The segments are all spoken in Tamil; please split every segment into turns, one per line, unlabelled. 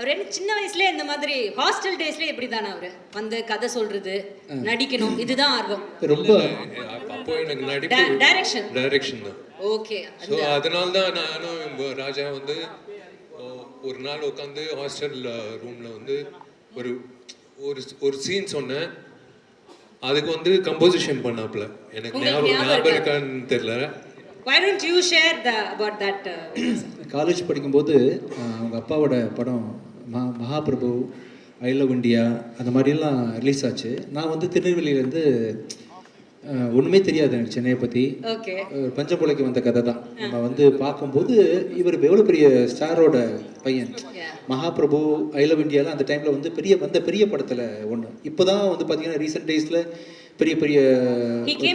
அவர் என்ன சின்ன வயசுலயே இந்த மாதிரி ஹாஸ்டல் டேஸ்லயே இப்படிதானே அவரு வந்து கதை சொல்றது நடிக்கணும் இதுதான் ஆர்வம்
ரொம்ப
அப்போ எனக்கு நடிப்பு டைரக்ஷன் தான்.
ஓகே.
ஸோ அதனால தான் நானும் ராஜா வந்து ஒரு நாள் உட்காந்து ஹாஸ்டல் ரூம்ல வந்து ஒரு ஒரு ஒரு சீன் சொன்னேன். அதுக்கு வந்து கம்போசிஷன் பண்ணாப்ல. எனக்கு ஞாபகம் இருக்கான்னு தெரியல.
Why don't you share about that?
College படிக்கும்போது அவங்க அப்பாவோட படம் மகாபிரபு, ஐ லவ் இண்டியா அந்த மாதிரிலாம் ரிலீஸ் ஆச்சு. நான் வந்து திருநெல்வேலியிலேருந்து ஒன்றுமே தெரியாது எனக்கு சென்னையை பற்றி. பஞ்சம்புலைக்கு வந்த கதை தான். நம்ம வந்து பார்க்கும்போது இவர் எவ்வளோ பெரிய ஸ்டாரோட பையன். மகாபிரபு, ஐ லவ் இண்டியாவில் அந்த டைமில் வந்து பெரிய படத்தில் ஒன்று. இப்போ தான் வந்து பார்த்தீங்கன்னா ரீசெண்ட் டேஸில் பெரிய பெரிய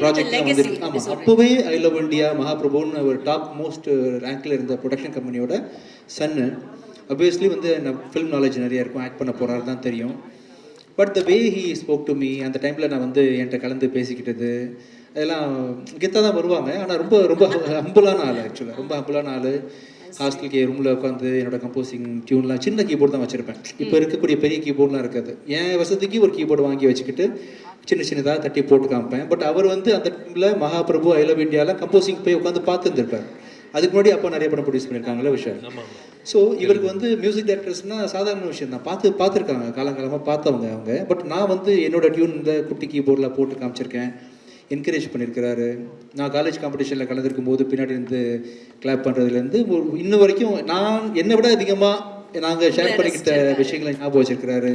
ப்ராஜெக்ட்லாம் வந்து. ஆமாம், அப்போவே ஐ லவ் இண்டியா, மகாபிரபுன்னு ஒரு டாப் மோஸ்ட் ரேங்கில் இருந்த ப்ரொடக்ஷன் கம்பெனியோட சன்னு. அப்வியஸ்லி வந்து நான் ஃபிலிம் நாலேஜ் நிறையா இருக்கும், ஆக்ட் பண்ண போகிறாரு தான் தெரியும். But the way he spoke to me, அந்த டைமில் நான் வந்து என்கிட்ட கலந்து பேசிக்கிட்டது அதெல்லாம் கெத்தாக தான் வருவாங்க. ஆனால் ரொம்ப ரொம்ப ஹம்புளான ஆள். ஆக்சுவலாக ரொம்ப ஹம்புளான ஆள். ஹாஸ்டலுக்கு ரூமில் உட்காந்து என்னோடய கம்போசிங் டியூன்லாம் சின்ன கீபோர்டு தான் வச்சுருப்பேன். இப்போ இருக்கக்கூடிய பெரிய கீபோர்ட்லாம் இருக்காது. என் வசதிக்கு ஒரு கீபோர்டு வாங்கி வச்சுக்கிட்டு சின்னதாக தட்டி போட்டு காமிப்பேன். பட் அவர் வந்து அந்த டைமில் மகாபிரபு, ஐ லவ் இண்டியாவில் கம்போசிங் போய் உட்காந்து பார்த்துருந்துருப்பார். அதுக்கு முன்னாடி அப்போ நிறைய படம் ப்ரொடியூஸ் பண்ணியிருக்காங்களே விஷயம். ஸோ இவருக்கு வந்து மியூசிக் டைரக்டர்ஸ்னால் சாதாரண விஷயம் தான். பார்த்துருக்காங்க, காலங்காலமாக பார்த்தவங்க அவங்க. பட் நான் வந்து என்னோடய டியூன் இந்த குட்டி கீபோர்டில் போட்டு காமிச்சிருக்கேன். என்கரேஜ் பண்ணியிருக்கிறாரு. நான் காலேஜ் காம்படிஷனில் கலந்துருக்கும் போது பின்னாடி இருந்து கிளாப் பண்ணுறதுலேருந்து இன்ன வரைக்கும் நான் என்னை விட அதிகமாக நாங்கள் ஷேர் பண்ணிக்கிட்ட விஷயங்களை ஞாபகம் வச்சிருக்கிறாரு.